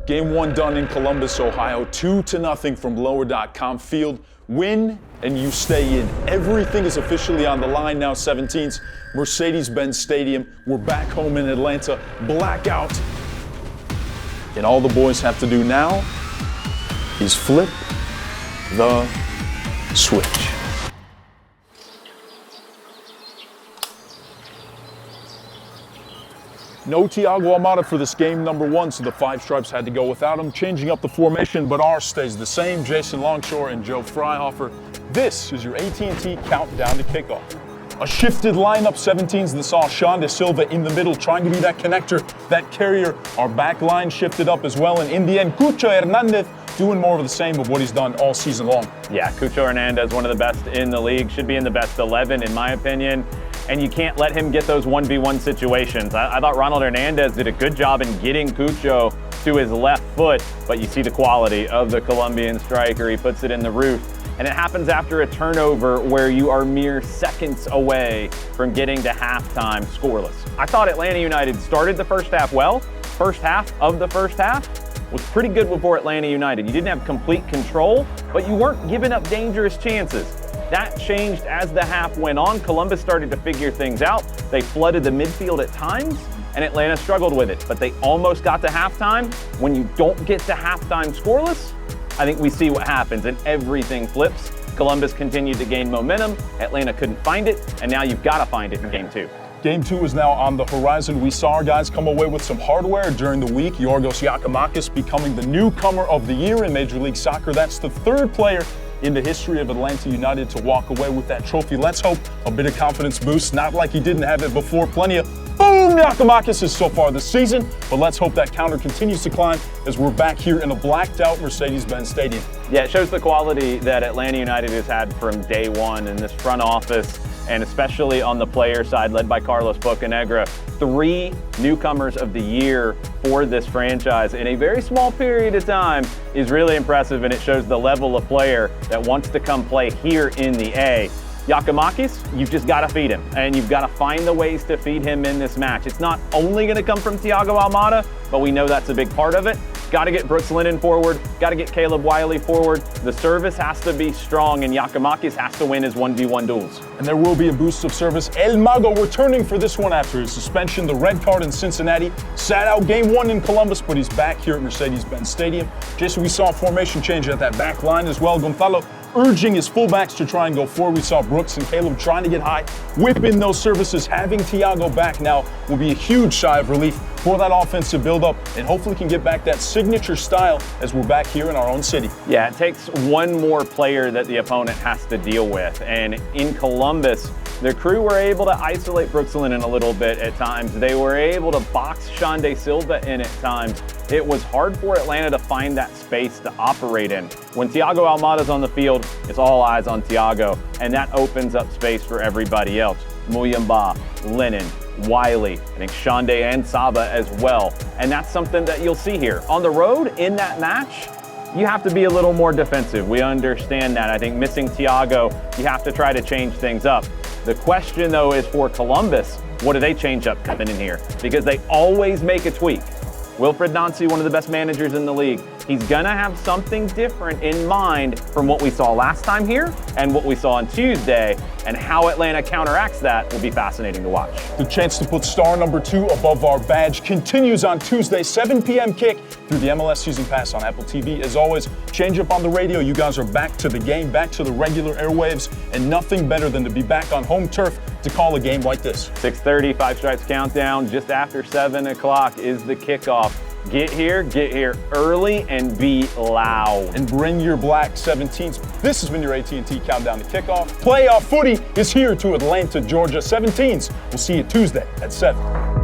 Game 1 done in Columbus, Ohio, 2-0 from Lower.com Field. Win and you stay in. Everything is officially on the line now. 17's Mercedes-Benz Stadium. We're back home in Atlanta. Blackout. And all the boys have to do now is flip the switch. No Thiago Almada for this game number 1, so the Five Stripes had to go without him, changing up the formation, but ours stays the same. Jason Longshore and Joe Fryhofer. This is your AT&T countdown to kickoff. A shifted lineup, 17's that saw Sean De Silva in the middle, trying to be that connector, that carrier. Our back line shifted up as well, and in the end, Cucho Hernandez doing more of the same of what he's done all season long. Yeah, Cucho Hernandez, one of the best in the league, should be in the best 11 in my opinion. And you can't let him get those 1v1 situations. I thought Ronald Hernandez did a good job in getting Cucho to his left foot, but you see the quality of the Colombian striker. He puts it in the roof, and it happens after a turnover where you are mere seconds away from getting to halftime scoreless. I thought Atlanta United started the first half well. First half of the first half was pretty good before Atlanta United. You didn't have complete control, but you weren't giving up dangerous chances. That changed as the half went on. Columbus started to figure things out. They flooded the midfield at times, and Atlanta struggled with it. But they almost got to halftime. When you don't get to halftime scoreless, I think we see what happens, and everything flips. Columbus continued to gain momentum. Atlanta couldn't find it, and now you've got to find it in Game 2. Game 2 is now on the horizon. We saw our guys come away with some hardware during the week. Yorgos Giacomakis becoming the newcomer of the year in Major League Soccer. That's the third player in the history of Atlanta United to walk away with that trophy. Let's hope a bit of confidence boost, not like he didn't have it before. Plenty of boom Giacomakis so far this season, but let's hope that counter continues to climb as we're back here in a blacked out Mercedes-Benz Stadium. Yeah, it shows the quality that Atlanta United has had from day one in this front office, and especially on the player side, led by Carlos Bocanegra. 3 newcomers of the year for this franchise in a very small period of time is really impressive, and it shows the level of player that wants to come play here in the A. Giacomakis, you've just got to feed him, and you've got to find the ways to feed him in this match. It's not only going to come from Thiago Almada, but we know that's a big part of it. Got to get Brooks Lennon forward, got to get Caleb Wiley forward. The service has to be strong, and Giacomakis has to win his 1v1 duels. And there will be a boost of service. El Mago returning for this one after his suspension. The red card in Cincinnati. Sat out Game 1 in Columbus, but he's back here at Mercedes-Benz Stadium. Jason, we saw a formation change at that back line as well. Gonzalo urging his fullbacks to try and go forward. We saw Brooks and Caleb trying to get high, whip in those services. Having Thiago back now will be a huge sigh of relief for that offensive build-up, and hopefully can get back that signature style as we're back here in our own city. Yeah, it takes one more player that the opponent has to deal with, and in Columbus, the crew were able to isolate Brooks Lennon a little bit at times. They were able to box Sean De Silva in at times. It was hard for Atlanta to find that space to operate in. When Thiago Almada's on the field, it's all eyes on Thiago, and that opens up space for everybody else. Muyamba, Lennon, Wiley, I think Shande and Saba as well. And that's something that you'll see here. On the road, in that match, you have to be a little more defensive. We understand that. I think missing Thiago, you have to try to change things up. The question, though, is for Columbus, what do they change up coming in here? Because they always make a tweak. Wilfred Nancy, one of the best managers in the league, he's gonna have something different in mind from what we saw last time here and what we saw on Tuesday, and how Atlanta counteracts that will be fascinating to watch. The chance to put star number 2 above our badge continues on Tuesday, 7 p.m. kick through the MLS Season Pass on Apple TV. As always, change up on the radio. You guys are back to the game, back to the regular airwaves, and nothing better than to be back on home turf to call a game like this. 6:30, Five Stripes countdown. Just after 7 o'clock is the kickoff. Get here early and be loud. And bring your black 17s. This has been your AT&T Countdown to Kickoff. Playoff footy is here to Atlanta, Georgia. 17s. We'll see you Tuesday at 7.